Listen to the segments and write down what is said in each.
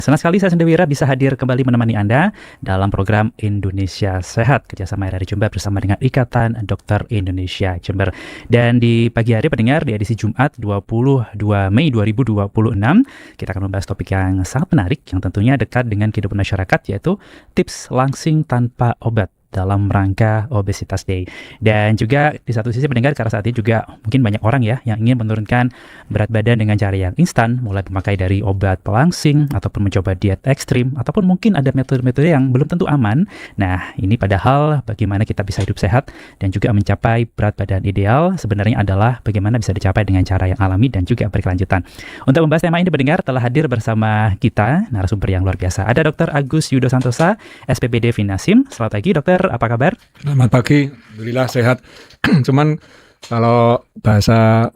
Senang sekali saya Sendewira bisa hadir kembali menemani Anda dalam program Indonesia Sehat kerjasama RRI Jember bersama dengan Ikatan Dokter Indonesia Jember. Dan di pagi hari pendengar di edisi Jumat 22 Mei 2026 kita akan membahas topik yang sangat menarik yang tentunya dekat dengan kehidupan masyarakat, yaitu tips langsing tanpa obat dalam rangka Obesitas Day. Dan juga di satu sisi pendengar, karena saat ini juga mungkin banyak orang ya yang ingin menurunkan berat badan dengan cara yang instan, mulai memakai dari obat pelangsing ataupun mencoba diet ekstrim, ataupun mungkin ada metode-metode yang belum tentu aman. Nah, ini padahal bagaimana kita bisa hidup sehat dan juga mencapai berat badan ideal sebenarnya adalah bagaimana bisa dicapai dengan cara yang alami dan juga berkelanjutan. Untuk membahas tema ini pendengar, telah hadir bersama kita narasumber yang luar biasa. Ada Dr. Agus Yudo Santosa, SPPD Finasim. Selamat pagi Dokter, apa kabar? Selamat pagi, alhamdulillah sehat. Cuman kalau bahasa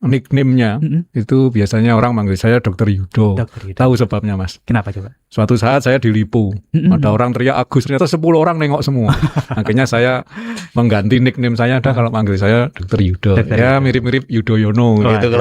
nickname-nya itu biasanya orang manggil saya Dokter Yudo. Tahu sebabnya, Mas? Kenapa coba? Suatu saat saya di Lipo, ada orang teriak Agus, ternyata 10 orang nengok semua. Akhirnya saya mengganti nickname saya, kalau manggil saya Dokter Yudo. Ya mirip-mirip Yudhoyono gitu.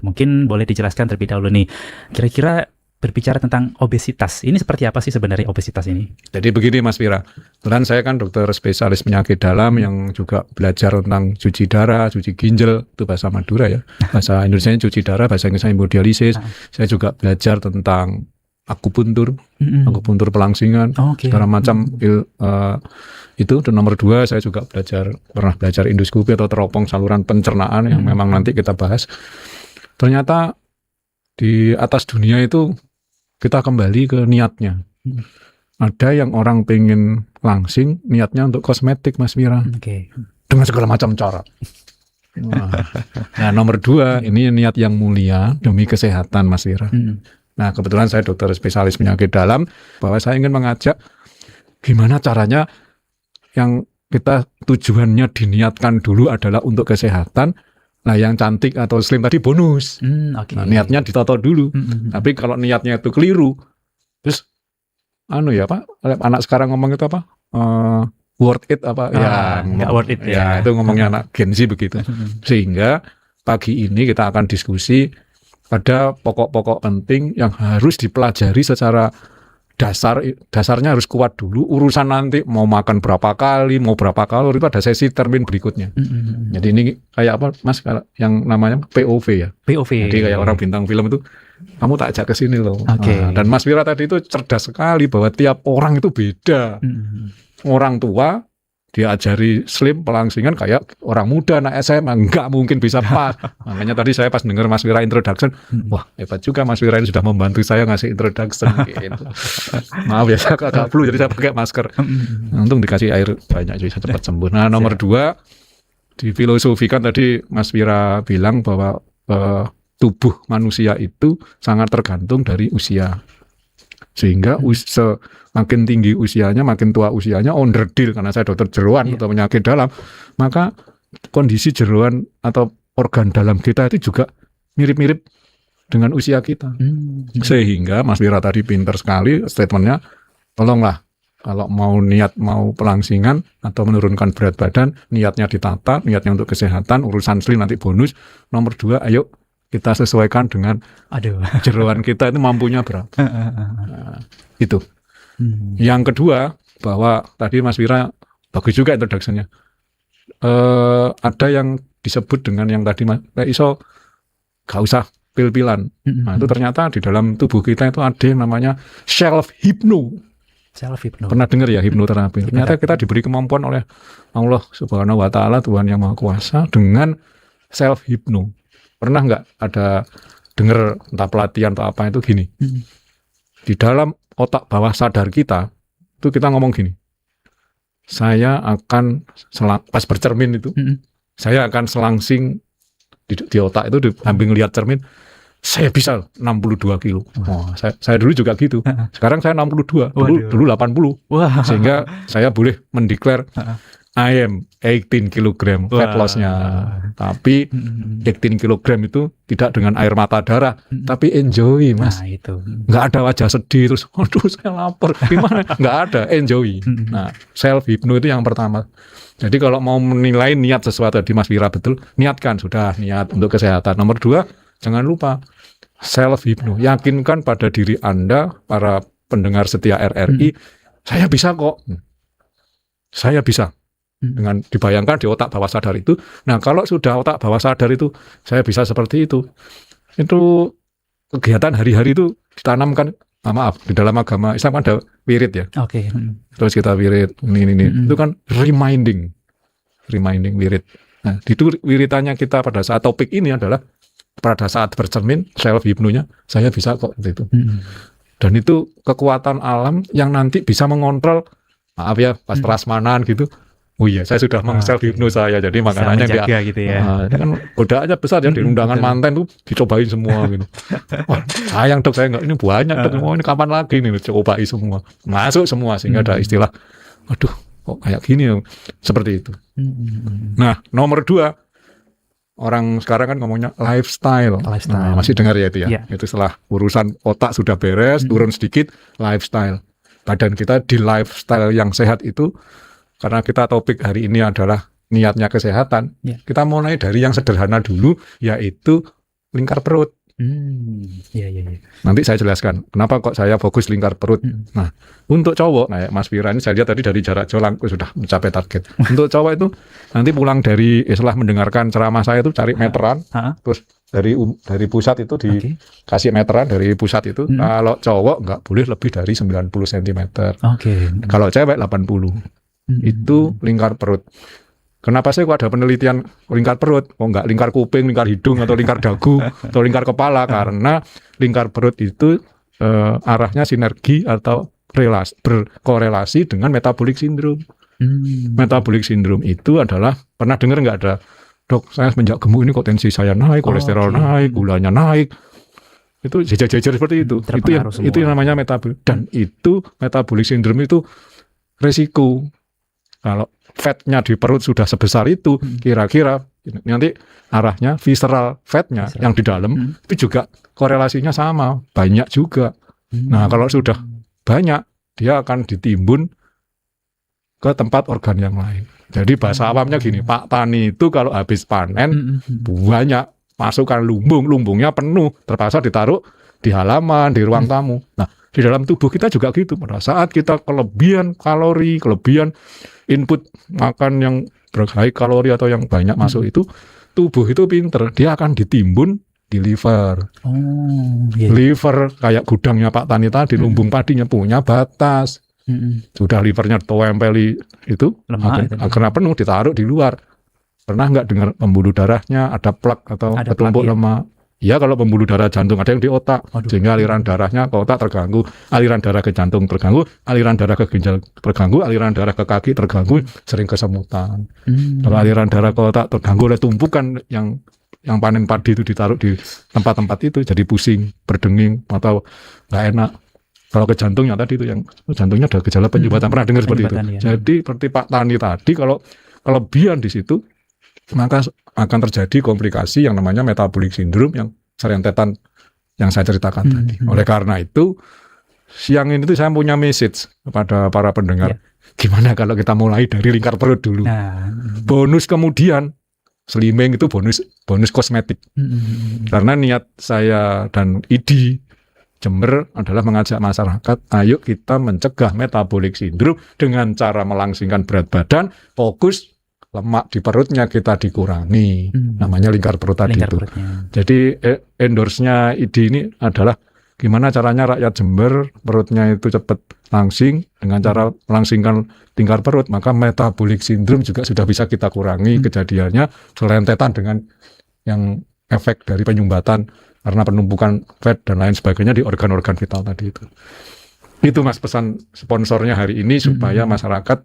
Mungkin boleh dijelaskan terlebih dahulu nih, kira-kira berbicara tentang obesitas, ini seperti apa sih sebenarnya obesitas ini? Jadi begini Mas Vira, kebetulan saya kan dokter spesialis penyakit dalam yang juga belajar tentang cuci darah, cuci ginjal, itu bahasa Madura ya. Bahasa Indonesianya cuci darah, bahasa Inggrisnya hemodialisis. Saya juga belajar tentang akupuntur, akupuntur pelangsingan, segala macam. Itu dan nomor 2 saya juga pernah belajar endoskopi atau teropong saluran pencernaan yang memang nanti kita bahas. Ternyata di atas dunia itu kita kembali ke niatnya. Ada yang orang pengen langsing, niatnya untuk kosmetik, Mas Mira. Dengan segala macam cara. Nah, nomor 2, ini niat yang mulia demi kesehatan, Mas Mira. Nah, kebetulan saya dokter spesialis penyakit dalam, bahwa saya ingin mengajak gimana caranya yang kita tujuannya diniatkan dulu adalah untuk kesehatan. Nah, yang cantik atau slim tadi bonus. Nah, niatnya ditata dulu. Tapi kalau niatnya itu keliru, terus anak sekarang ngomong itu apa? Worth it apa? Nggak worth it ya. Itu ngomongnya anak Gen Z begitu. Sehingga pagi ini kita akan diskusi pada pokok-pokok penting yang harus dipelajari secara dasarnya harus kuat dulu. Urusan nanti mau makan berapa kali, mau berapa kalori itu ada sesi termin berikutnya. Jadi ini kayak apa, Mas, yang namanya POV ya. POV. Jadi kayak orang bintang film itu, kamu tak ajak ke sini loh. Dan Mas Wira tadi itu cerdas sekali bahwa tiap orang itu beda. Orang tua diajari slim pelangsingan kayak orang muda anak SMA, nggak mungkin bisa pas. Makanya tadi saya pas dengar Mas Wira introduction, wah hebat juga Mas Wira ini sudah membantu saya ngasih introduction gitu. Maaf ya, saya agak flu jadi saya pakai masker. Untung dikasih air banyak jadi saya cepat sembuh. Nah, nomor 2, difilosofikan tadi Mas Wira bilang bahwa tubuh manusia itu sangat tergantung dari usia. Sehingga makin tinggi usianya, makin tua usianya, onderdil, karena saya dokter jeroan atau penyakit dalam, maka kondisi jeroan atau organ dalam kita itu juga mirip-mirip dengan usia kita. Sehingga Mas Wira tadi pintar sekali statementnya, tolonglah kalau mau niat mau pelangsingan atau menurunkan berat badan, niatnya ditata, niatnya untuk kesehatan, urusan slim nanti bonus. Nomor 2, ayo kita sesuaikan dengan jeroan kita itu mampunya berapa. Nah, itu. Yang kedua, bahwa tadi Mas Wira bagus juga introduction-nya. Ada yang disebut dengan yang tadi Mas iso gak usah pil-pilan. Nah, itu ternyata di dalam tubuh kita itu ada yang namanya self-hypno. Pernah dengar ya hipnoterapi? Ternyata kita diberi kemampuan oleh Allah Subhanahu wa Ta'ala, Tuhan yang Maha Kuasa, dengan self-hypno. Pernah nggak ada dengar entah pelatihan atau apa itu gini? Di dalam otak bawah sadar kita, itu kita ngomong gini. Saya akan, pas bercermin itu, saya akan selangsing di otak itu, sambil lihat cermin, saya bisa 62 kilo. Saya dulu juga gitu. Sekarang saya 62, dulu 80. Sehingga saya boleh mendeklar, I am 18 kg fat loss-nya. Tapi 18 kg itu tidak dengan air mata darah, tapi enjoy, Mas. Nah, itu. Nggak ada wajah sedih terus, aduh saya lapar, gimana? Nggak ada, enjoy. Nah, self-hypno itu yang pertama. Jadi kalau mau menilai niat sesuatu di Mas Wira betul, niatkan, sudah niat untuk kesehatan. Nomor 2, jangan lupa self hypno, yakinkan pada diri Anda, para pendengar setia RRI, saya bisa kok. Saya bisa. Dengan dibayangkan di otak bawah sadar itu. Nah, kalau sudah otak bawah sadar itu, saya bisa seperti itu. Itu kegiatan hari-hari itu ditanamkan, maaf, di dalam agama Islam ada wirid ya. Oke. Terus kita wirid, ini. Itu kan reminding wirid. Nah, itu wiritannya kita pada saat topik ini adalah pada saat bercermin, self hypnonya, saya bisa kok gitu. Dan itu kekuatan alam yang nanti bisa mengontrol, maaf ya, pas prasmanan gitu. Oh iya, saya sudah self hypno saya, jadi makanannya enggak gitu ya. Ini kan godaannya besar ya, di undangan manten tuh dicobain semua gitu. Wah, sayang Dok, saya enggak, ini banyak Dok, ini kapan lagi nih cobain semua. Masuk semua sehingga ada istilah, aduh kok kayak gini ya, seperti itu. Nah, nomor 2, orang sekarang kan ngomongnya lifestyle. Nah, masih dengar ya itu ya. Itu setelah urusan otak sudah beres, turun sedikit, lifestyle. Badan kita di lifestyle yang sehat itu, karena kita topik hari ini adalah niatnya kesehatan, kita mulai dari yang sederhana dulu, yaitu lingkar perut. Nanti saya jelaskan kenapa kok saya fokus lingkar perut. Nah, untuk cowok, nah Mas Fira ini saya lihat tadi dari jarak jauh sudah mencapai target. Untuk cowok itu nanti pulang dari setelah mendengarkan ceramah saya itu cari meteran, terus dari pusat itu dikasih meteran dari pusat itu. Kalau cowok nggak boleh lebih dari 90 cm. Kalau cewek 80. Itu lingkar perut. Kenapa sih kok ada penelitian lingkar perut, kok nggak lingkar kuping, lingkar hidung, atau lingkar dagu, atau lingkar kepala? Karena lingkar perut itu arahnya sinergi atau berkorelasi dengan metabolic syndrome. Metabolic syndrome itu adalah, pernah dengar nggak ada, Dok, saya semenjak gemuk ini kok tensi saya naik, kolesterol naik, gulanya naik. Itu jejer-jejer seperti itu. Itu yang namanya metabolic. Dan itu metabolic syndrome itu resiko. Kalau fatnya di perut sudah sebesar itu, kira-kira nanti arahnya visceral fatnya yang di dalam itu juga korelasinya sama, banyak juga. Nah, kalau sudah banyak, dia akan ditimbun ke tempat organ yang lain. Jadi bahasa awamnya gini, Pak Tani itu kalau habis panen banyak masukkan lumbungnya penuh, terpaksa ditaruh di halaman, di ruang tamu. Nah, di dalam tubuh kita juga gitu. Pada saat kita kelebihan kalori, kelebihan input makan yang berhigh kalori atau yang banyak masuk itu, tubuh itu pinter, dia akan ditimbun di liver. Liver kayak gudangnya Pak Tani tadi, lumbung padinya punya batas. Sudah livernya tempeli itu, karena penuh ditaruh di luar. Pernah nggak dengar pembuluh darahnya ada plak atau ketumpuk lemak? Ya, kalau pembuluh darah jantung ada yang di otak, sehingga aliran darahnya ke otak terganggu, aliran darah ke jantung terganggu, aliran darah ke ginjal terganggu, aliran darah ke kaki terganggu, sering kesemutan. Kalau aliran darah ke otak terganggu oleh tumpukan yang panen padi itu ditaruh di tempat-tempat itu, jadi pusing, berdenging, atau nggak enak. Kalau ke jantungnya tadi itu, yang jantungnya ada gejala penyumbatan, pernah dengar seperti itu. Jadi seperti Pak Tani tadi, kalau kelebihan di situ, maka akan terjadi komplikasi yang namanya metabolic syndrome yang serentetan yang saya ceritakan tadi. Oleh karena itu, siang ini tuh saya punya message kepada para pendengar. Gimana kalau kita mulai dari lingkar perut dulu? Bonus kemudian, slimming itu bonus kosmetik. Karena niat saya dan ID Jember adalah mengajak masyarakat, ayo kita mencegah metabolic syndrome dengan cara melangsingkan berat badan, fokus lemak di perutnya kita dikurangi, namanya lingkar perut tadi itu. Jadi endorse-nya ide ini adalah gimana caranya rakyat Jember perutnya itu cepat langsing, dengan cara melangsingkan lingkar perut, maka metabolic syndrome juga sudah bisa kita kurangi kejadiannya, selentetan dengan yang efek dari penyumbatan karena penumpukan fat dan lain sebagainya di organ-organ vital tadi itu. Itu Mas pesan sponsornya hari ini, supaya masyarakat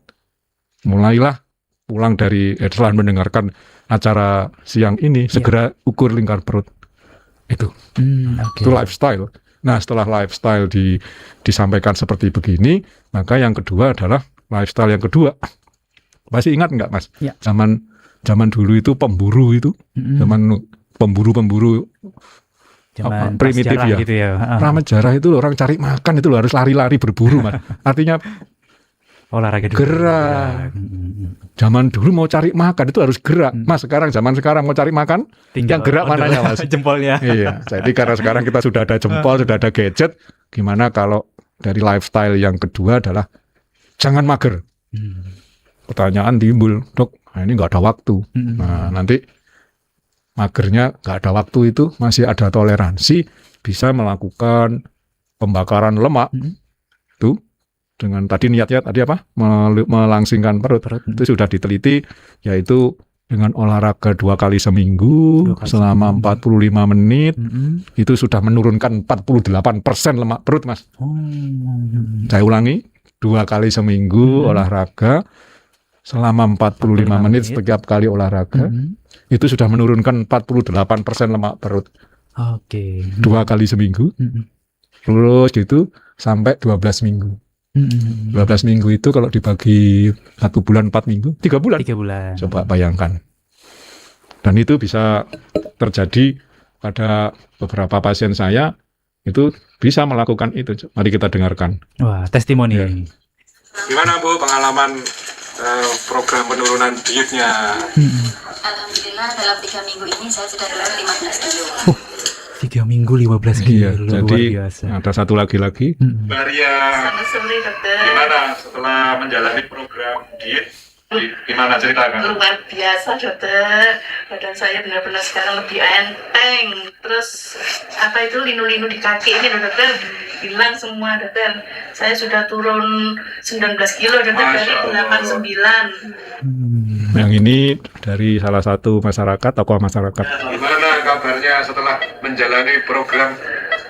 mulailah pulang dari setelah mendengarkan acara siang ini, segera ukur lingkar perut itu. Itu lifestyle. Nah, setelah lifestyle disampaikan seperti begini, maka yang kedua adalah lifestyle yang kedua. Masih ingat nggak Mas? Zaman dulu itu pemburu itu, zaman pemburu primitif ya. Gitu ya. Prasejarah itu orang cari makan itu harus lari-lari berburu Mas. Artinya Olahraga dulu. Gerak. Zaman dulu mau cari makan itu harus gerak. Mas, zaman sekarang mau cari makan, yang gerak mananya, Mas? Jempolnya. Iya. Jadi karena sekarang kita sudah ada jempol, sudah ada gadget, gimana kalau dari lifestyle yang kedua adalah jangan mager. Pertanyaan timbul, Dok, ini nggak ada waktu. Nah, nanti magernya nggak ada waktu itu masih ada toleransi, bisa melakukan pembakaran lemak. Itu dengan tadi niatnya tadi apa? Melangsingkan perut. Itu sudah diteliti, yaitu dengan olahraga 2 kali seminggu selama 45 menit, itu sudah menurunkan 48% lemak perut, Mas. Saya ulangi, 2 kali seminggu olahraga selama 45 menit setiap kali olahraga, itu sudah menurunkan 48% lemak perut. 2 kali seminggu, terus gitu sampai 12 minggu. 12 minggu itu kalau dibagi 1 bulan 4 minggu, 3 bulan. 3 bulan. Coba bayangkan. Dan itu bisa terjadi pada beberapa pasien saya, itu bisa melakukan itu. Mari kita dengarkan. Wah, testimoni. Ya. Gimana Bu pengalaman program penurunan dietnya? Alhamdulillah dalam 3 minggu ini saya sudah turun 15 kilo. 3 minggu 15 kilo. Iya, jadi biasa. ada satu lagi. Maria, Selamat sore dokter. gimana setelah menjalani program diet? Gimana ceritakan? Luar biasa dokter. Badan saya benar-benar sekarang lebih enteng. Terus apa itu linu-linu di kaki ini dokter hilang semua dokter. Saya sudah turun 19 kilo dokter dari 89. Yang ini dari salah satu masyarakat, tokoh masyarakat. Gimana kabarnya setelah menjalani program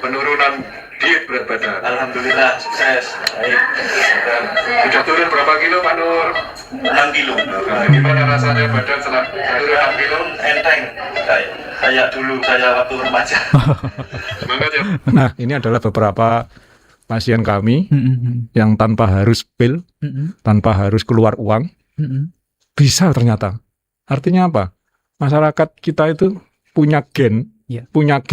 penurunan diet berat badan? Alhamdulillah sukses. Baik. Sudah turun berapa kilo Pak Nur? 6 kilo. Nah, gimana rasanya badan setelah turun 6 kilo? Enteng. Kayak dulu saya waktu remaja. Semangat ya. Nah, ini adalah beberapa pasien kami yang tanpa harus pil, tanpa harus keluar uang, bisa ternyata. Artinya apa? Masyarakat kita itu punya gen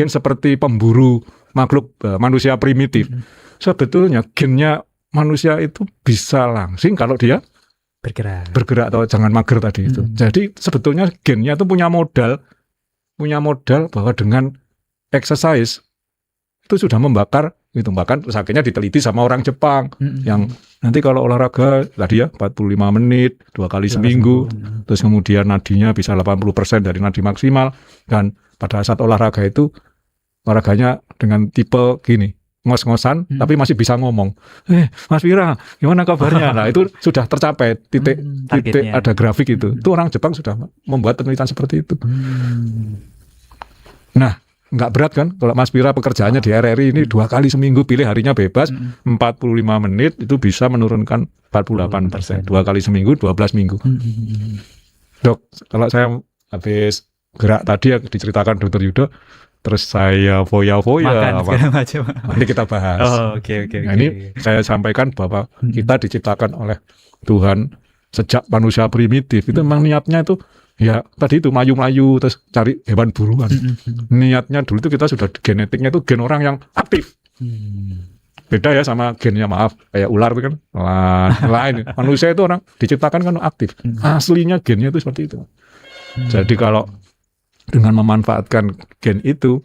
seperti pemburu makhluk manusia primitif. Sebetulnya gennya manusia itu bisa langsing kalau dia bergerak atau jangan mager tadi itu. Jadi sebetulnya gennya itu punya modal bahwa dengan exercise itu sudah membakar itu. Bahkan akhirnya diteliti sama orang Jepang yang nanti kalau olahraga tadi ya 45 menit 2 kali seminggu, terus kemudian nadinya bisa 80% dari nadi maksimal, dan pada saat olahraga itu olahraganya dengan tipe gini, ngos-ngosan tapi masih bisa ngomong. Mas Wira, gimana kabarnya? Nah, itu sudah tercapai titik ada grafik itu. Itu orang Jepang sudah membuat penelitian seperti itu. Nah, nggak berat kan kalau Mas Wira pekerjaannya di RRI ini 2 kali seminggu, pilih harinya bebas, 45 menit itu bisa menurunkan 48%. 2 kali seminggu, 12 minggu. Dok, kalau saya habis gerak tadi yang diceritakan Dr. Yudo, terus saya foya-foya, nanti kita bahas. Oke. Nah, ini saya sampaikan bahwa kita diciptakan oleh Tuhan sejak manusia primitif. Itu memang niatnya itu ya tadi itu mayu-mayu terus cari hewan buruan. Niatnya dulu itu kita sudah genetiknya itu gen orang yang aktif. Beda ya sama gennya, maaf, kayak ular itu kan lain. Manusia itu orang diciptakan kan aktif. Aslinya gennya itu seperti itu. Jadi kalau dengan memanfaatkan gen itu,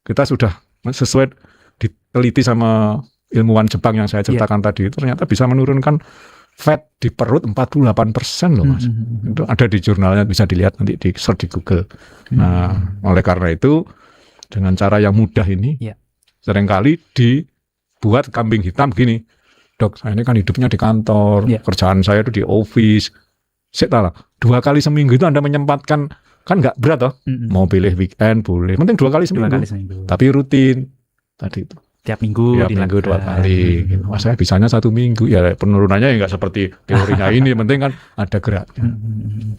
kita sudah sesuai diteliti sama ilmuwan Jepang yang saya ceritakan tadi, itu ternyata bisa menurunkan fat di perut 48% loh Mas. Itu ada di jurnalnya, bisa dilihat nanti di search di Google. Nah, oleh karena itu dengan cara yang mudah ini seringkali dibuat kambing hitam gini. Dok, saya ini kan hidupnya di kantor, kerjaan saya itu di office. Saya 2 kali seminggu itu Anda menyempatkan, kan nggak berat toh, mau pilih weekend boleh, penting 2 kali seminggu, tapi rutin tadi itu. Tiap minggu 2 kali. Gitu. Mas, saya bisanya 1 minggu, ya penurunannya ya nggak seperti teorinya ini, penting kan ada geraknya.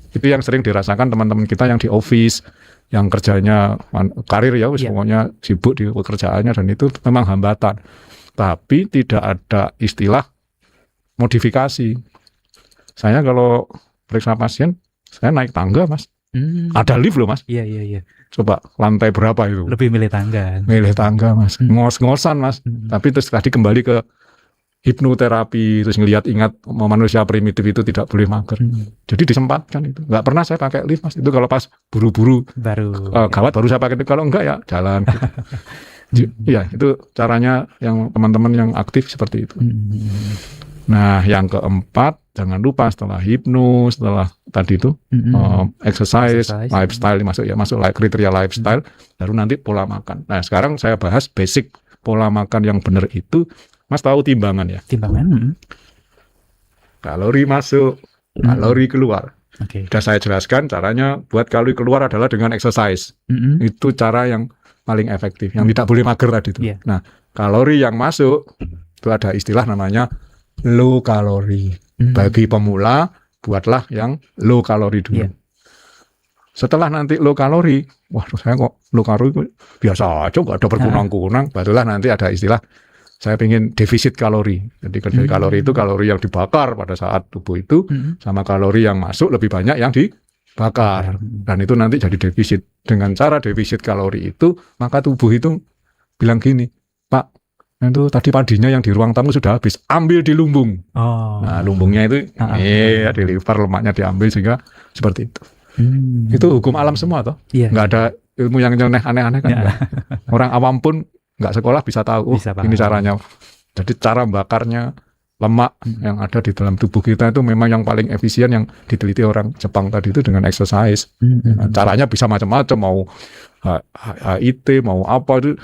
Itu yang sering dirasakan teman-teman kita yang di office, yang kerjanya karir ya, pokoknya sibuk di pekerjaannya, dan itu memang hambatan. Tapi tidak ada istilah modifikasi. Saya kalau periksa pasien, saya naik tangga Mas. Ada lift loh Mas. Iya. Coba lantai berapa itu? Lebih milih tangga. Milih tangga Mas. Ngos-ngosan Mas. Tapi terus tadi kembali ke hipnoterapi, terus ingat manusia primitif itu tidak boleh mager. Jadi disempatkan itu. Nggak pernah saya pakai lift, Mas. Itu kalau pas buru-buru gawat baru saya pakai itu. Kalau enggak ya jalan. Ya itu caranya yang teman-teman yang aktif seperti itu. Nah, yang keempat, jangan lupa setelah hipno, setelah tadi itu exercise, lifestyle masuk kriteria lifestyle, baru nanti pola makan. Nah, sekarang saya bahas basic pola makan yang benar itu. Mas tahu timbangan ya? Timbangan. Kalori masuk, kalori keluar. Sudah saya jelaskan caranya buat kalori keluar adalah dengan exercise. Itu cara yang paling efektif, yang tidak boleh mager tadi itu. Nah, kalori yang masuk itu ada istilah namanya low kalori. Bagi pemula, buatlah yang low kalori dulu. Setelah nanti low kalori, wah saya kok low kalori biasa aja, nggak ada berkunang-kunang. Barulah nanti ada istilah, saya pengen defisit kalori. Jadi kalori itu kalori yang dibakar pada saat tubuh itu, sama kalori yang masuk lebih banyak yang dibakar. Dan itu nanti jadi defisit. Dengan cara defisit kalori itu, maka tubuh itu bilang gini, Pak, itu tadi padinya yang di ruang tamu sudah habis, ambil di lumbung. Nah, lumbungnya itu di liver, lemaknya diambil sehingga seperti itu. Itu hukum alam semua toh. Nggak ada ilmu yang aneh-aneh kan. Orang awam pun nggak sekolah bisa tahu. Ini caranya. Jadi cara bakarnya lemak yang ada di dalam tubuh kita itu memang yang paling efisien, yang diteliti orang Jepang tadi itu dengan exercise. Nah, caranya bisa macam-macam, mau HIIT, mau apa itu.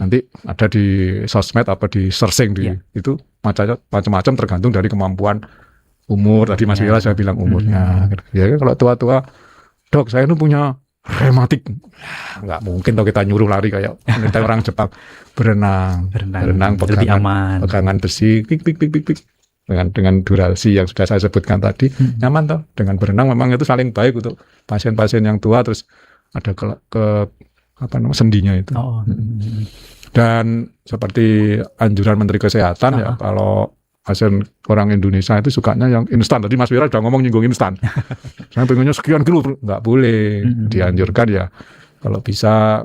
Nanti ada di sosmed apa di searching itu macam-macam tergantung dari kemampuan umur. Tadi Mas Wira saya bilang umurnya. Ya kalau tua-tua, dok saya ini punya rematik, nggak mungkin kalau kita nyuruh lari kayak orang Jepang. Berenang lebih aman, pegangan besi, pik dengan durasi yang sudah saya sebutkan tadi, nyaman toh. Dengan berenang memang itu saling baik untuk pasien-pasien yang tua, terus ada sendinya itu. Dan seperti anjuran Menteri Kesehatan ya, kalau pasien orang Indonesia itu sukanya yang instan. Tadi Mas Wira udah ngomong nyinggung instan. Saya pengennya sekian kilo, nggak boleh. Dianjurkan ya kalau bisa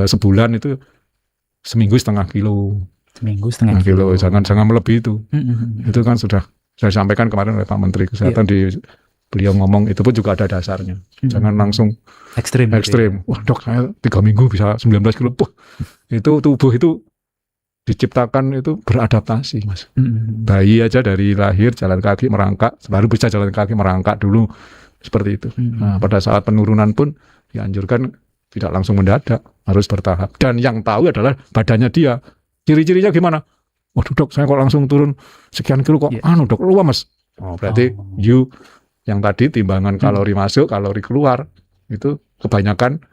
sebulan itu seminggu setengah kilo. Setengah kilo. Jangan melebihi itu. Itu kan sudah saya sampaikan kemarin oleh Pak Menteri Kesehatan beliau ngomong, itu pun juga ada dasarnya. Jangan langsung ekstrim. Wah dok, saya 3 minggu bisa 19 kilo. Itu tubuh itu diciptakan itu beradaptasi, Mas. Bayi aja dari lahir jalan kaki merangkak, baru bisa jalan kaki merangkak dulu, seperti itu. Nah, pada saat penurunan pun dianjurkan tidak langsung mendadak, harus bertahap. Dan yang tahu adalah badannya dia. Ciri-cirinya gimana? Waduh dok, saya kok langsung turun sekian kilo kok, dok, lupa Mas. Berarti yang tadi timbangan kalori masuk, kalori keluar, itu kebanyakan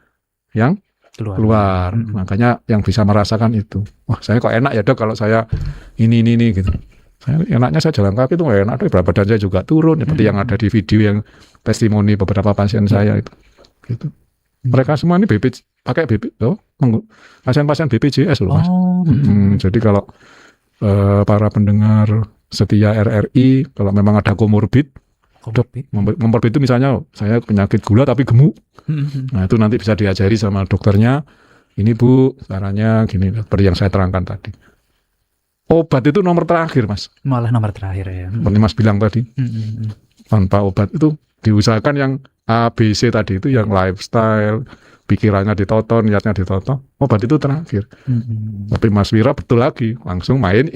yang keluar. Makanya yang bisa merasakan itu. Wah, saya kok enak ya dok kalau saya ini gitu. Saya enaknya saya jalan kaki itu enak, berat badan saya juga turun. Seperti yang ada di video yang testimoni beberapa pasien saya itu. Gitu. Mereka semua ini pakai pasien-pasien BPJS loh, Mas. Jadi kalau para pendengar setia RRI, kalau memang ada komorbid, itu misalnya saya penyakit gula tapi gemuk. Nah itu nanti bisa diajari sama dokternya. Ini Bu, caranya gini, seperti yang saya terangkan tadi. Obat itu nomor terakhir, Mas. Malah nomor terakhir ya. Seperti Mas bilang tadi. Tanpa obat itu diusahakan yang ABC tadi itu, yang lifestyle, pikirannya ditoton, niatnya ditoton. Obat itu terakhir. Tapi Mas Wira betul lagi, langsung main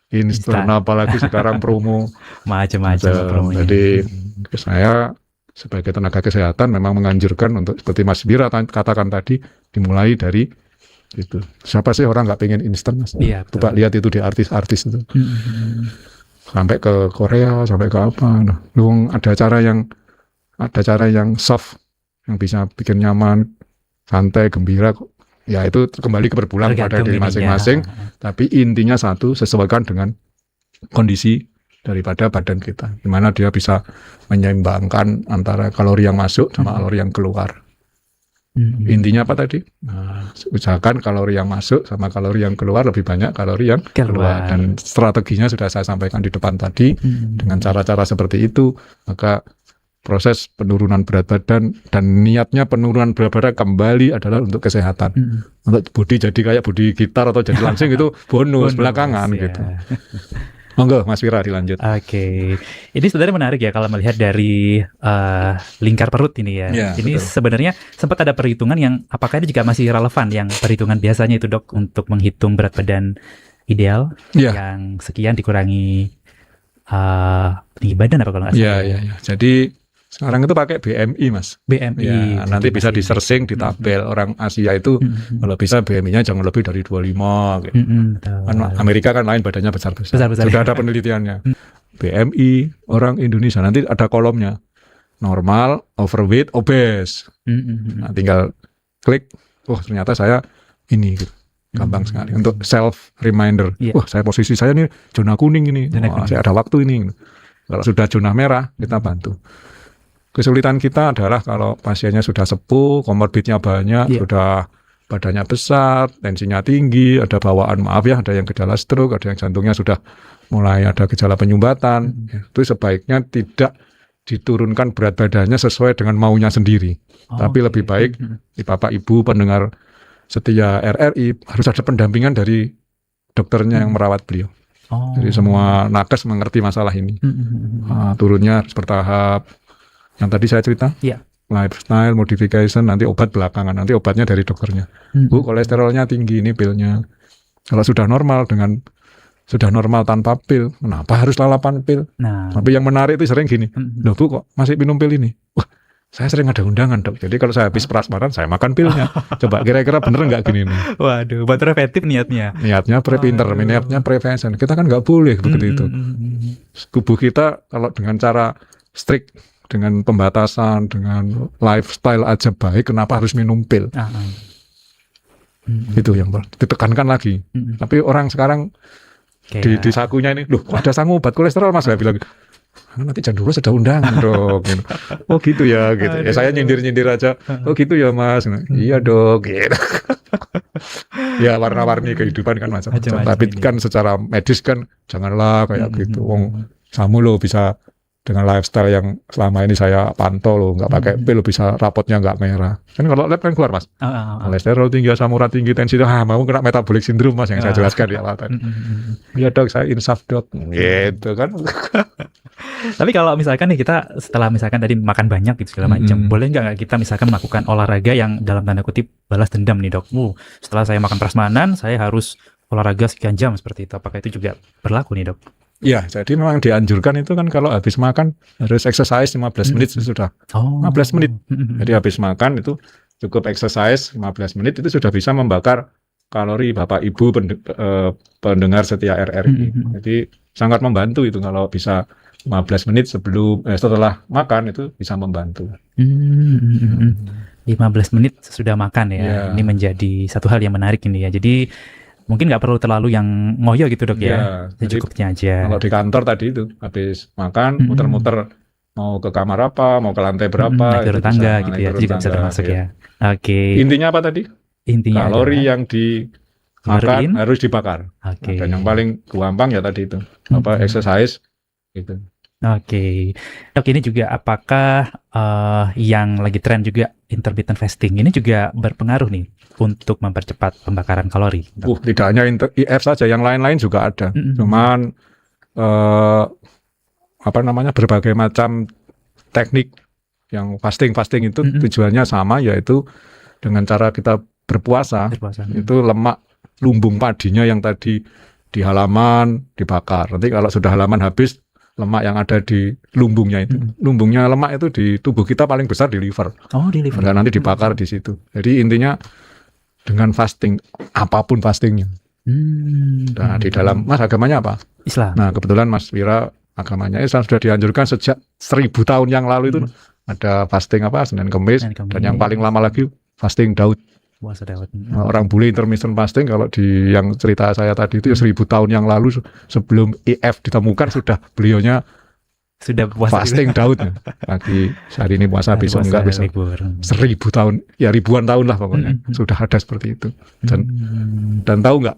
instan, apalagi sekarang promo macam-macam promonya. Jadi saya sebagai tenaga kesehatan memang menganjurkan untuk seperti Mas Wira katakan tadi, dimulai dari itu. Siapa sih orang nggak pengen instan, Mas? Coba lihat itu di artis-artis itu. Sampai ke Korea, sampai ke apa. Nah, ada cara yang soft, yang bisa bikin nyaman, santai, gembira. Ya itu kembali ke berpulang pada diri masing-masing. Tapi intinya satu, sesuaikan dengan kondisi daripada badan kita. Gimana dia bisa menyeimbangkan antara kalori yang masuk sama kalori yang keluar. Intinya apa tadi? Nah, usahakan kalori yang masuk sama kalori yang keluar lebih banyak kalori yang keluar. Dan strateginya sudah saya sampaikan di depan tadi. Dengan cara-cara seperti itu, maka proses penurunan berat badan, dan niatnya penurunan berat badan kembali adalah untuk kesehatan. Untuk body jadi kayak body gitar atau jadi langsing itu bonus belakangan ya. gitu. Monggo Mas Wira dilanjut. Oke. Ini sebenarnya menarik ya kalau melihat dari lingkar perut ini ya. Ya, ini betul. sebenarnya sempat ada perhitungan yang apakah ini juga masih relevan yang perhitungan biasanya itu dok untuk menghitung berat badan ideal Ya. yang sekian dikurangi tinggi badan apa kalau nggak salah? Iya. Jadi sekarang itu pakai BMI Mas. BMI. Ya, nanti bisa di searching di tabel orang Asia itu kalau bisa BMI-nya jangan lebih dari 25 gitu. Kan Amerika kan lain badannya besar-besar. Besar-besar. Sudah ada penelitiannya. BMI orang Indonesia nanti ada kolomnya. Normal, overweight, obese. Nah, tinggal klik, ternyata saya ini gitu. Gampang sekali untuk self reminder. Saya posisi saya nih zona kuning ini. Saya ada waktu ini. Kalau sudah zona merah, kita bantu. Kesulitan kita adalah kalau pasiennya sudah sepuh, komorbidnya banyak, sudah badannya besar, tensinya tinggi, ada bawaan ada yang gejala stroke, ada yang jantungnya sudah mulai ada gejala penyumbatan. Itu sebaiknya tidak diturunkan berat badannya sesuai dengan maunya sendiri. Tapi lebih baik di Bapak Ibu pendengar setia RRI harus ada pendampingan dari dokternya yang merawat beliau. Jadi semua nakes mengerti masalah ini. Turunnya harus bertahap. Yang tadi saya cerita, lifestyle modification, nanti obat belakangan, nanti obatnya dari dokternya. Bu, kolesterolnya tinggi, ini pilnya. Kalau sudah normal tanpa pil, kenapa harus lalapan pil? Tapi yang menarik itu sering gini, loh Bu kok masih minum pil ini? Wah, saya sering ada undangan dok, jadi kalau saya habis prasmanan, saya makan pilnya. Coba kira-kira bener nggak gini nih? Waduh, buat preventif niatnya. Niatnya preventif, niatnya prevention. Kita kan nggak boleh begitu itu. Tubuh kita kalau dengan cara strict, dengan pembatasan, dengan lifestyle aja baik, kenapa harus minum pil? Itu yang ditekankan lagi. Tapi orang sekarang di sakunya ini, loh ada sangu obat kolesterol Mas, saya bilang, nanti jam 12 ada undangan dok. Gitu. Oh gitu ya, gitu. Ya saya nyindir aja. Oh gitu ya Mas. Iya dok. Gitu. Ya warna-warni kehidupan kan macam-macam. Tapi kan secara medis kan janganlah kayak gitu. Wong kamu lo bisa dengan lifestyle yang selama ini saya pantau loh, nggak pakai pil bisa rapotnya nggak merah. Kan kalau lab kan keluar Mas, kolesterol tinggi, asam urat tinggi, tensi itu, mau kena metabolic syndrome Mas yang saya jelaskan di awal tadi. Iya dok, saya insaf dok, gitu kan. Tapi kalau misalkan nih kita setelah misalkan tadi makan banyak gitu segala macam, boleh nggak kita misalkan melakukan olahraga yang dalam tanda kutip balas dendam nih dok? Setelah saya makan prasmanan, saya harus olahraga sekian jam seperti itu. Apakah itu juga berlaku nih dok? Ya, jadi memang dianjurkan itu kan kalau habis makan harus exercise 15 menit sudah. 15 menit. Jadi habis makan itu cukup exercise 15 menit itu sudah bisa membakar kalori Bapak Ibu pendengar setia RRI. Jadi sangat membantu itu kalau bisa 15 menit setelah makan itu bisa membantu. 15 menit sesudah makan ya. Ini menjadi satu hal yang menarik ini ya. Jadi mungkin nggak perlu terlalu yang ngoyo gitu dok ya, secukupnya aja. Kalau di kantor tadi itu habis makan muter-muter mau ke kamar apa, mau ke lantai berapa, naik turun tangga gitu ya, itu juga bisa termasuk ya. Oke. Intinya apa tadi? Intinya kalori yang dimakan harus dibakar. Dan yang paling gampang ya tadi itu exercise gitu. Oke. Dok, ini juga apakah yang lagi tren juga intermittent fasting ini juga berpengaruh nih untuk mempercepat pembakaran kalori? Tidak hanya IF saja, yang lain-lain juga ada. Cuman berbagai macam teknik yang fasting itu tujuannya sama, yaitu dengan cara kita berpuasa. Itu lemak lumbung padinya yang tadi di halaman dibakar. Nanti kalau sudah halaman habis, lemak yang ada di lumbungnya itu. Lumbungnya lemak itu di tubuh kita paling besar di liver. Di liver. Dan nanti dibakar di situ. Jadi intinya dengan fasting, apapun fastingnya. Nah, di dalam Mas agamanya apa? Islam. Nah, kebetulan Mas Wira agamanya Islam sudah dianjurkan sejak 1000 tahun yang lalu itu ada fasting Senin Kemis, dan yang paling lama lagi fasting Daud. Orang bule intermittent fasting kalau di yang cerita saya tadi itu 1000 tahun yang lalu sebelum IF ditemukan sudah beliaunya sudah puasa fasting Daud. Lagi saat ini puasa bisa enggak bisa 1000 tahun ya, ribuan tahun lah pokoknya sudah ada seperti itu. Dan tahu nggak,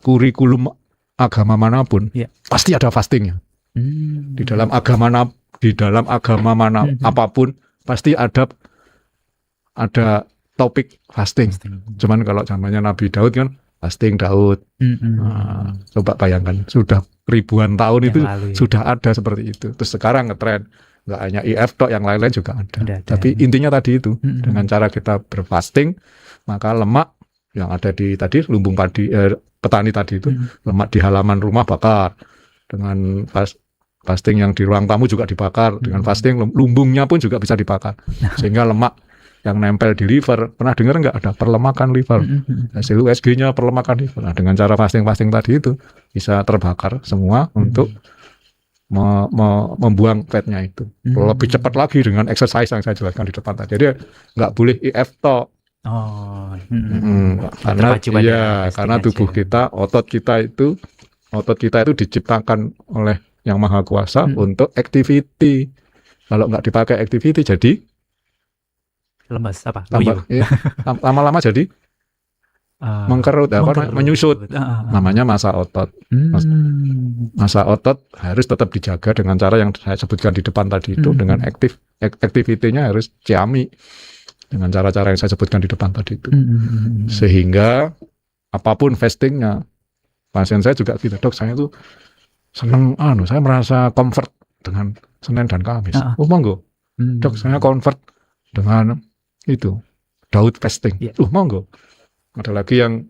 kurikulum agama manapun pasti ada fastingnya. Di dalam agama di dalam agama mana apapun pasti ada topik fasting. Cuman kalau zamannya Nabi Daud kan fasting Daud. Nah, coba bayangkan sudah ribuan tahun itu sudah ada seperti itu. Terus sekarang ngetren nggak hanya IF tok, yang lain-lain juga ada. Tapi intinya tadi itu dengan cara kita berfasting maka lemak yang ada di tadi lumbung padi petani tadi itu lemak di halaman rumah bakar, dengan fasting yang di ruang tamu juga dibakar, dengan fasting lumbungnya pun juga bisa dibakar sehingga lemak yang nempel di liver, pernah dengar nggak ada perlemakan liver, hasil USG-nya perlemakan liver. Nah, dengan cara fasting tadi itu bisa terbakar semua untuk membuang fatnya itu. Lebih cepat lagi dengan exercise yang saya jelaskan di depan tadi. Jadi nggak boleh IF tok. Karena tubuh kita, otot kita itu diciptakan oleh Yang Maha Kuasa untuk activity. Kalau nggak dipakai activity jadi lemas apa? Lama-lama jadi mengkerut, menyusut. Namanya massa otot. Massa otot harus tetap dijaga dengan cara yang saya sebutkan di depan tadi itu, dengan activity-nya harus ciami dengan cara-cara yang saya sebutkan di depan tadi itu. Sehingga apapun fastingnya, pasien saya juga gitu, dok saya tuh seneng, saya merasa comfort dengan Senin dan Kamis. Monggo, dok saya comfort dengan itu Daud fasting. Monggo. Ada lagi yang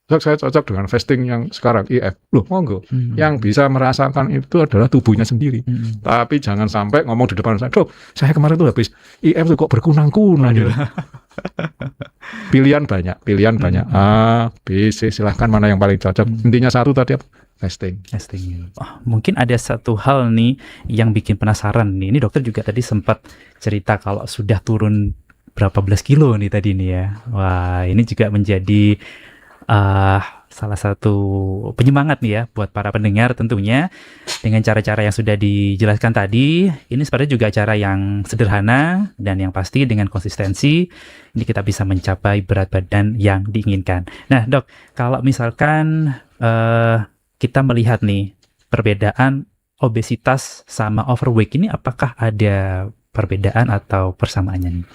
dok saya cocok dengan fasting yang sekarang IF. Monggo. Yang bisa merasakan itu adalah tubuhnya sendiri. Tapi jangan sampai ngomong di depan saya, dok saya kemarin tuh habis IF tuh kok berkunang-kunang gitu. Pilihan banyak. A, B, C, silahkan mana yang paling cocok. Intinya satu tadi apa? Fasting. Mungkin ada satu hal nih yang bikin penasaran nih. Ini dokter juga tadi sempat cerita kalau sudah turun berapa belas kilo nih tadi nih ya. Wah, ini juga menjadi salah satu penyemangat nih ya buat para pendengar tentunya, dengan cara-cara yang sudah dijelaskan tadi. Ini sebenarnya juga cara yang sederhana dan yang pasti dengan konsistensi ini kita bisa mencapai berat badan yang diinginkan. Nah dok, kalau misalkan kita melihat nih perbedaan obesitas sama overweight ini, apakah ada perbedaan atau persamaannya nih?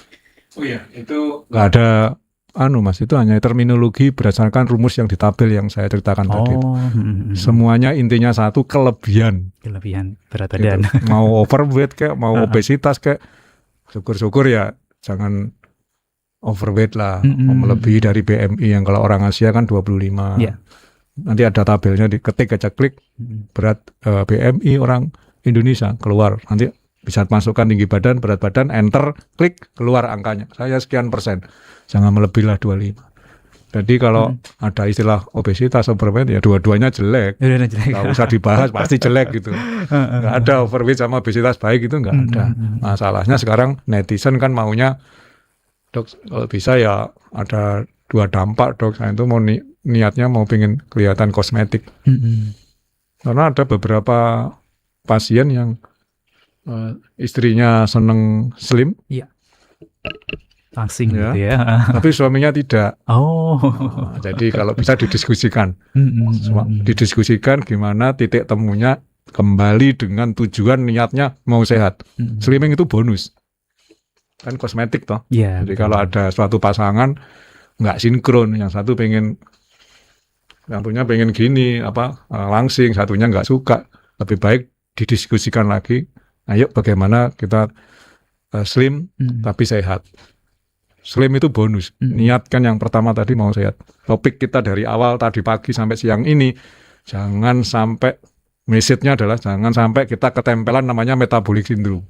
Oh iya, itu nggak ada Mas, itu hanya terminologi berdasarkan rumus yang ditabel yang saya ceritakan tadi. Semuanya intinya satu, kelebihan berat badan. Gitu. Mau overweight kayak mau obesitas kayak, syukur-syukur ya jangan overweight lah, melebihi dari BMI yang kalau orang Asia kan 25. Nanti ada tabelnya, diketik aja, klik berat BMI orang Indonesia, keluar. Nanti bisa masukkan tinggi badan, berat badan, enter, klik, keluar angkanya. Saya sekian persen. Jangan melebihi lah 25. Jadi kalau ada istilah obesitas, overweight, ya dua-duanya jelek. Nggak usah dibahas, pasti jelek gitu. Nggak ada overweight sama obesitas baik, itu nggak ada. Masalahnya sekarang netizen kan maunya, dok kalau bisa ya ada dua dampak, dok. Saya itu mau niatnya mau pengen kelihatan kosmetik. Karena ada beberapa pasien yang istrinya seneng slim, langsing gitu ya. Tapi suaminya tidak. Jadi kalau bisa didiskusikan, didiskusikan gimana titik temunya kembali dengan tujuan niatnya mau sehat. Slimming itu bonus, kan kosmetik toh. Jadi kalau ada suatu pasangan nggak sinkron, yang satu pengen, satunya pengen gini langsing, satunya nggak suka, lebih baik didiskusikan lagi. Ayo bagaimana kita slim tapi sehat. Slim itu bonus. Niatkan yang pertama tadi mau sehat. Topik kita dari awal tadi pagi sampai siang ini, jangan sampai, message-nya adalah jangan sampai kita ketempelan namanya metabolic syndrome.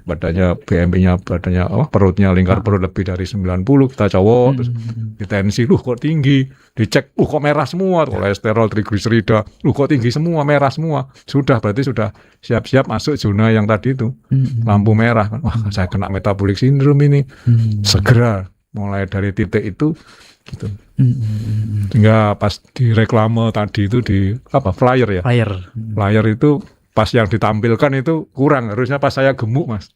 Badannya BMI-nya, perutnya, lingkar perut lebih dari 90, kita cowok, terus ditensi, kok tinggi, dicek, kok merah semua, kolesterol, trigliserida, kok tinggi semua, merah semua. Sudah, berarti sudah siap-siap masuk zona yang tadi itu, lampu merah. Wah, saya kena metabolic syndrome ini. Segera mulai dari titik itu gitu. Sehingga pas di reklame tadi itu di flyer ya. Flyer itu pas yang ditampilkan itu kurang, harusnya pas saya gemuk, Mas.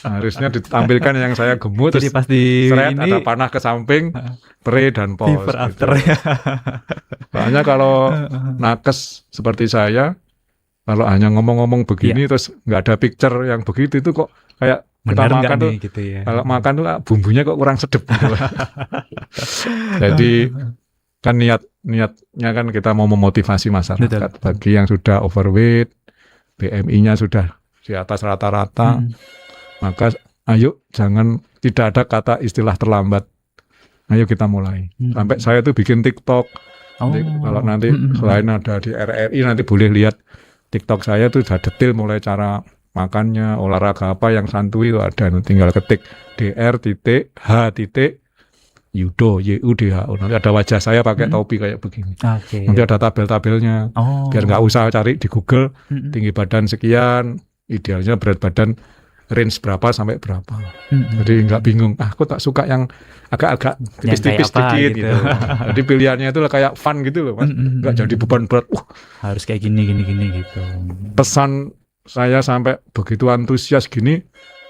Harusnya ditampilkan yang saya gemuk. Jadi pas di ini ada panah ke samping, pre dan post. Gitu. Soalnya kalau nakes seperti saya Kalau hanya ngomong-ngomong begini terus nggak ada picture yang begitu itu kok kayak kita Benar makan tuh nih, gitu ya. kalau makan tuh bumbunya kok kurang sedap gitu. Jadi kan niatnya kan kita mau memotivasi masyarakat. Betul. Bagi yang sudah overweight, BMI-nya sudah di atas rata-rata, maka ayo tidak ada kata istilah terlambat. Ayo kita mulai. Sampai saya tuh bikin TikTok. Kalau nanti selain ada di RRI nanti boleh lihat TikTok saya tuh sudah detail mulai cara makannya, olahraga apa yang santuy itu ada. Tinggal ketik dr.h.yudo YUDHO. Nanti ada wajah saya pakai topi kayak begini. Nanti ada tabel-tabelnya. Biar nggak usah cari di Google tinggi badan sekian, idealnya berat badan range berapa sampai berapa. Jadi nggak bingung. Aku tak suka yang agak-agak tipis-tipis dikit gitu. Jadi pilihannya itu kayak fun gitu loh, Mas. Nggak jadi beban berat. Harus kayak gini gitu. Pesan saya sampai begitu antusias gini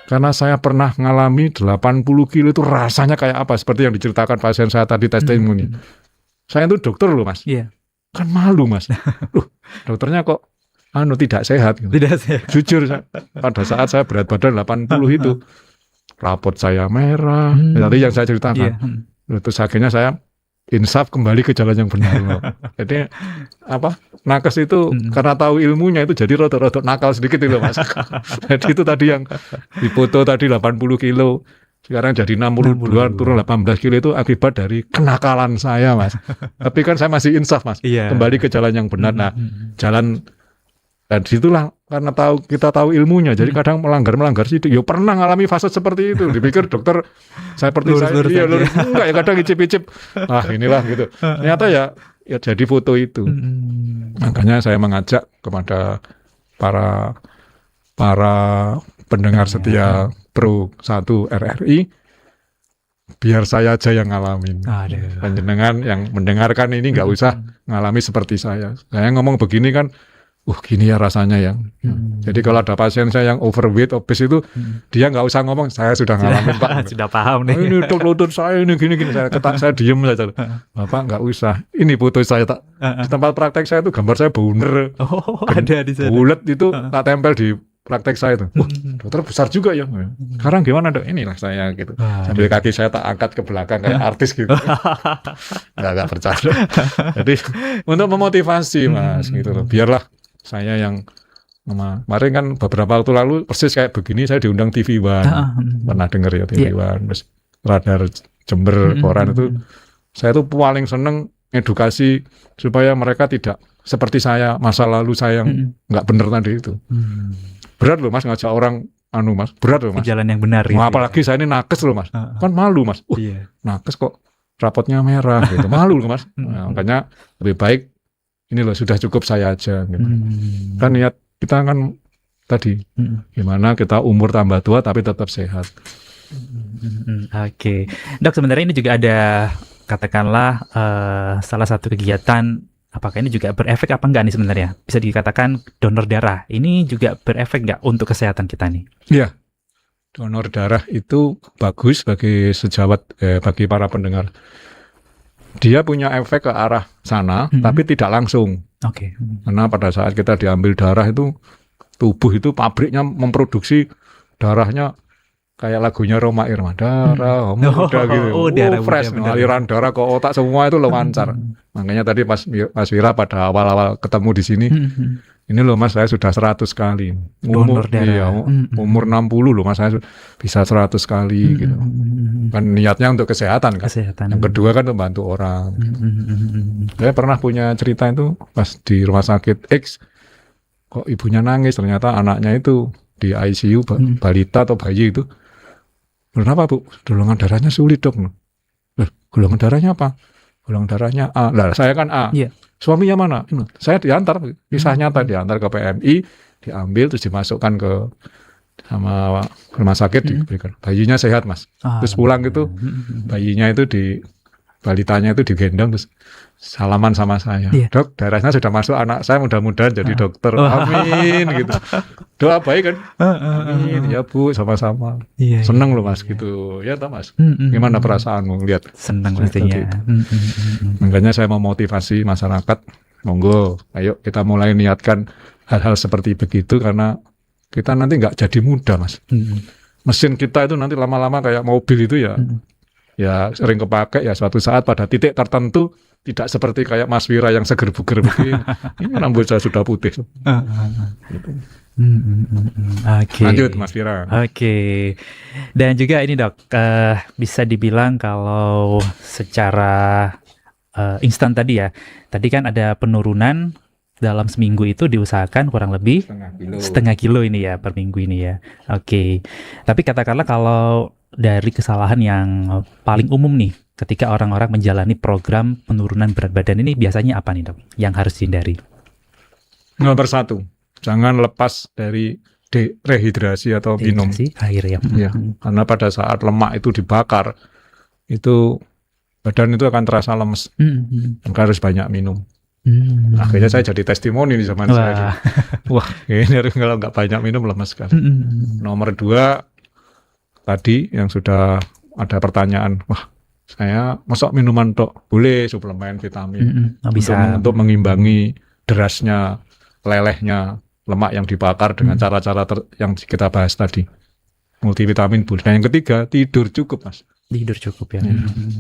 karena saya pernah ngalami 80 kilo itu rasanya kayak apa, seperti yang diceritakan pasien saya tadi testimoni. Saya itu dokter loh, Mas. Kan malu, Mas. Dokternya kok tidak sehat gitu. Tidak sehat. Jujur pada saat saya berat badan 80 itu rapot saya merah. Tadi yang saya ceritakan. Terus akhirnya saya insaf kembali ke jalan yang benar. Jadi nakes itu karena tahu ilmunya itu jadi rotok-rotok nakal sedikit itu, Mas. Jadi itu tadi yang dipoto tadi 80 kilo sekarang jadi 62 turun 18 kilo itu akibat dari kenakalan saya, Mas. Tapi kan saya masih insaf, Mas. Kembali ke jalan yang benar. Nah, jalan dan disitulah karena kita tahu ilmunya, jadi kadang melanggar sedikit. Ya pernah ngalami fase seperti itu. Dipikir dokter saya seperti lurus, enggak ya kadang icip-icip. Inilah gitu. Ternyata ya jadi foto itu. Makanya saya mengajak kepada para pendengar setia Pro 1 RRI, biar saya aja yang ngalamin. Panjenengan yang mendengarkan ini nggak usah ngalami seperti saya. Saya ngomong begini kan, gini ya rasanya ya. Jadi kalau ada pasien saya yang overweight, obes itu, dia nggak usah ngomong, saya sudah ngalamin Pak. Sudah paham nih. Ini lutut saya ini gini. Saya diem saja. Bapak nggak usah. Ini foto saya di tempat praktek saya itu gambar saya bauner. Ada di sana. Bulat itu tak tempel di praktek saya itu. Dokter besar juga ya. Sekarang gimana dok? Inilah saya gitu. Sambil kaki saya tak angkat ke belakang kayak artis gitu. Nggak percaya. Jadi untuk memotivasi, Mas gitu loh. Biarlah saya yang kemarin kan beberapa waktu lalu persis kayak begini saya diundang TV One. Pernah dengar ya TV One, terus Radar Jember koran itu. Saya tuh paling seneng edukasi supaya mereka tidak seperti saya masa lalu saya yang nggak bener tadi itu. Berat loh, Mas, ngajak orang Mas. Berat loh, Mas. Jalan yang benar gitu. Apalagi saya ini nakes loh, Mas. Kan malu, Mas. Nakes kok rapotnya merah gitu. Malu loh, Mas. Makanya lebih baik ini loh sudah cukup saya aja gitu. Kan niat kita kan tadi gimana kita umur tambah tua tapi tetap sehat. Oke. Dok, sebenarnya ini juga ada katakanlah salah satu kegiatan, apakah ini juga berefek apa enggak nih sebenarnya? Bisa dikatakan donor darah. Ini juga berefek enggak untuk kesehatan kita nih? Iya. Donor darah itu bagus bagi sejawat bagi para pendengar. Dia punya efek ke arah sana, tapi tidak langsung. Karena pada saat kita diambil darah itu, tubuh itu pabriknya memproduksi darahnya kayak lagunya Roma Irma, darah muda gitu. Darah fresh, aliran darah ke otak semua itu lancar. Makanya tadi Mas Wira pada awal-awal ketemu di sini, ini loh Mas, saya sudah 100 kali. Umur 60 loh Mas, saya bisa 100 kali gitu. Kan niatnya untuk kesehatan kan. Yang kedua kan untuk bantu orang. Saya pernah punya cerita itu pas di rumah sakit X, kok ibunya nangis, ternyata anaknya itu di ICU, balita atau bayi itu. Kenapa Bu? Golongan darahnya sulit dok. Golongan darahnya apa? Golongan darahnya A. Lah saya kan A. Suaminya mana? Saya diantar, kisah nyata diantar ke PMI, diambil terus dimasukkan ke sama rumah sakit diberikan. Bayinya sehat Mas. Terus pulang itu bayinya itu balitanya itu digendong terus salaman sama saya. Dok, darahnya sudah masuk anak saya, mudah-mudahan jadi dokter. Amin gitu. Doa baik kan? Amin ya Bu, sama-sama. Seneng loh Mas gitu. Ya toh Mas. Gimana perasaanmu lihat? Seneng pastinya. Makanya saya mau motivasi masyarakat monggo, ayo kita mulai niatkan hal-hal seperti begitu karena kita nanti nggak jadi muda, Mas. Mesin kita itu nanti lama-lama kayak mobil itu ya, ya sering kepake ya suatu saat pada titik tertentu tidak seperti kayak Mas Wira yang seger buger begini. Ini rambut saya sudah putih. Gitu. Oke. Lanjut Mas Wira. Oke. Dan juga ini Dok, bisa dibilang kalau secara instan tadi ya, tadi kan ada penurunan dalam seminggu itu diusahakan kurang lebih setengah kilo ini ya per minggu ini ya. Oke. Tapi katakanlah kalau dari kesalahan yang paling umum nih ketika orang-orang menjalani program penurunan berat badan ini biasanya apa nih Dok yang harus dihindari? Nomor 1, jangan lepas dari rehidrasi atau minum air ya. Ya, karena pada saat lemak itu dibakar itu badan itu akan terasa lemes. Maka harus banyak minum. Akhirnya saya jadi testimoni di zaman saya. Wah, ini kalau nggak banyak minum lemes sekali. Nomor 2, tadi yang sudah ada pertanyaan, wah saya masuk minuman tok, boleh suplemen vitamin bisa untuk mengimbangi derasnya, lelehnya lemak yang dibakar dengan cara-cara yang kita bahas tadi. Multivitamin boleh. Dan yang ketiga, tidur cukup, Mas. Tidur cukup ya.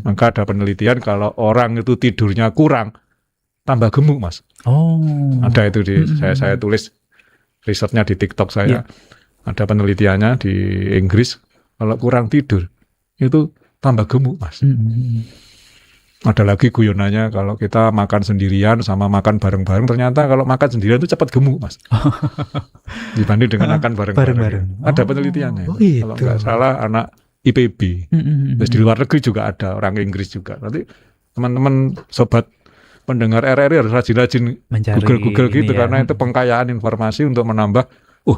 Maka ada penelitian kalau orang itu tidurnya kurang, tambah gemuk, Mas. Oh. Ada itu di saya tulis risetnya di TikTok saya. Ada penelitiannya di Inggris, kalau kurang tidur itu tambah gemuk, Mas. Ada lagi guyonannya kalau kita makan sendirian sama makan bareng-bareng, ternyata kalau makan sendirian itu cepat gemuk, Mas. Dibanding dengan makan bareng-bareng. Ada penelitiannya. Gitu. Kalau nggak salah anak IPB. Terus di luar negeri juga ada, orang Inggris juga. Nanti teman-teman sobat pendengar RRI harus rajin-rajin Google gitu ya. Karena itu pengkayaan informasi untuk menambah,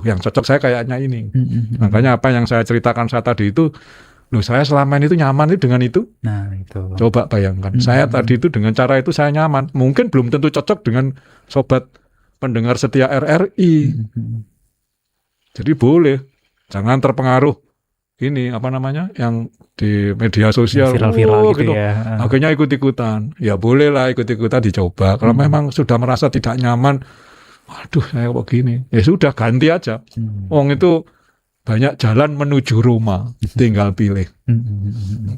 yang cocok saya kayaknya ini. Makanya apa yang saya ceritakan saat tadi itu, saya selama ini itu nyaman itu dengan itu. Nah, itu. Coba bayangkan, saya tadi itu dengan cara itu saya nyaman. Mungkin belum tentu cocok dengan sobat pendengar setia RRI. Jadi boleh, jangan terpengaruh ini yang di media sosial viral-viral gitu ya. Akhirnya ikut-ikutan. Ya bolehlah ikut-ikutan dicoba. Kalau memang sudah merasa tidak nyaman, waduh saya kok gini. Ya sudah ganti aja. Itu banyak jalan menuju Roma, tinggal pilih.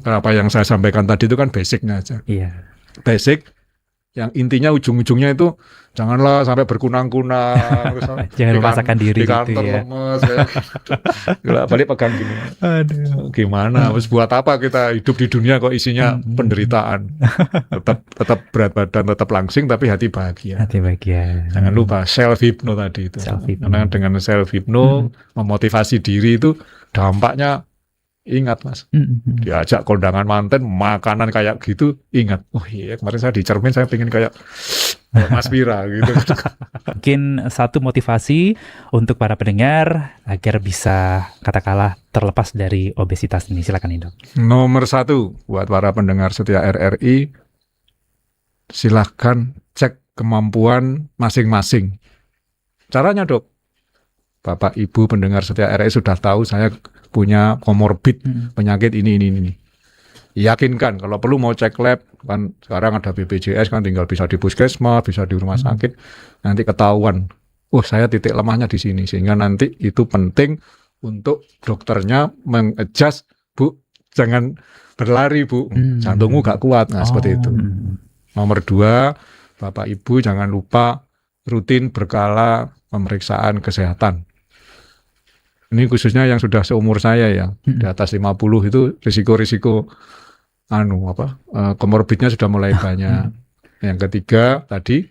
Apa yang saya sampaikan tadi itu kan basicnya aja. Iya. Basic, yang intinya ujung-ujungnya itu janganlah sampai berkunang-kunang. Jangan memaksakan diri di kantor gitu ya. lemes. Balik pegang gini. Aduh. Gimana? Terus buat apa kita hidup di dunia kok isinya penderitaan? Tetap berat badan, tetap langsing, tapi hati bahagia. Hati bahagia. Jangan lupa self-hypno tadi itu. Karena dengan self-hypno, memotivasi diri itu dampaknya, ingat Mas, diajak kondangan manten, makanan kayak gitu, ingat, kemarin saya di Cermin, saya pengen kayak Mas Wira gitu. Mungkin satu motivasi untuk para pendengar agar bisa katakanlah terlepas dari obesitas ini. Silakan Dok. Nomor 1 buat para pendengar setia RRI, silahkan cek kemampuan masing-masing. Caranya Dok, Bapak Ibu pendengar setia RRI sudah tahu saya punya komorbid penyakit ini. Yakinkan kalau perlu mau cek lab, kan sekarang ada BPJS kan, tinggal bisa di puskesmas, bisa di rumah sakit, nanti ketahuan, saya titik lemahnya di sini, sehingga nanti itu penting untuk dokternya mengadjust, Bu, jangan berlari Bu, jantungmu gak kuat, seperti itu. Nomor 2, Bapak Ibu jangan lupa rutin berkala pemeriksaan kesehatan. Ini khususnya yang sudah seumur saya ya, di atas 50 itu risiko-risiko komorbidnya sudah mulai banyak. Yang ketiga tadi,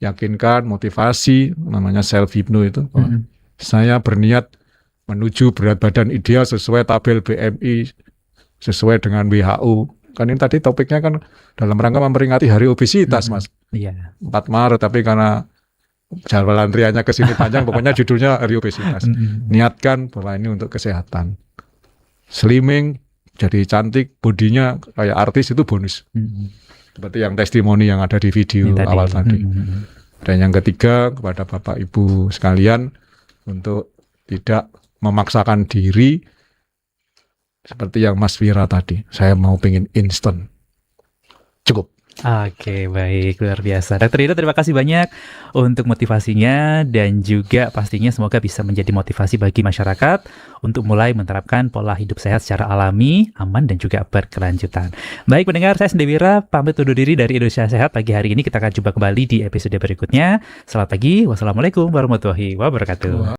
yakinkan motivasi, namanya self-hypno itu. Saya berniat menuju berat badan ideal sesuai tabel BMI, sesuai dengan WHO. Kan ini tadi topiknya kan dalam rangka memperingati Hari Obesitas, Mas. Iya. 4 Maret, tapi karena jalan antriannya ke sini panjang, pokoknya judulnya Hari Obesitas. Niatkan bahwa ini untuk kesehatan. Slimming, jadi cantik, bodinya kayak artis itu bonus. Seperti yang testimoni yang ada di video awal tadi. Dan yang ketiga, kepada Bapak Ibu sekalian, untuk tidak memaksakan diri seperti yang Mas Wira tadi. Saya mau pengen instan. Cukup. Oke, baik, luar biasa. Dokter Ida, terima kasih banyak untuk motivasinya dan juga pastinya semoga bisa menjadi motivasi bagi masyarakat untuk mulai menerapkan pola hidup sehat secara alami, aman dan juga berkelanjutan. Baik pendengar, saya Sendewira pamit undur diri dari Indonesia Sehat pagi hari ini. Kita akan jumpa kembali di episode berikutnya. Selamat pagi, wassalamualaikum warahmatullahi wabarakatuh.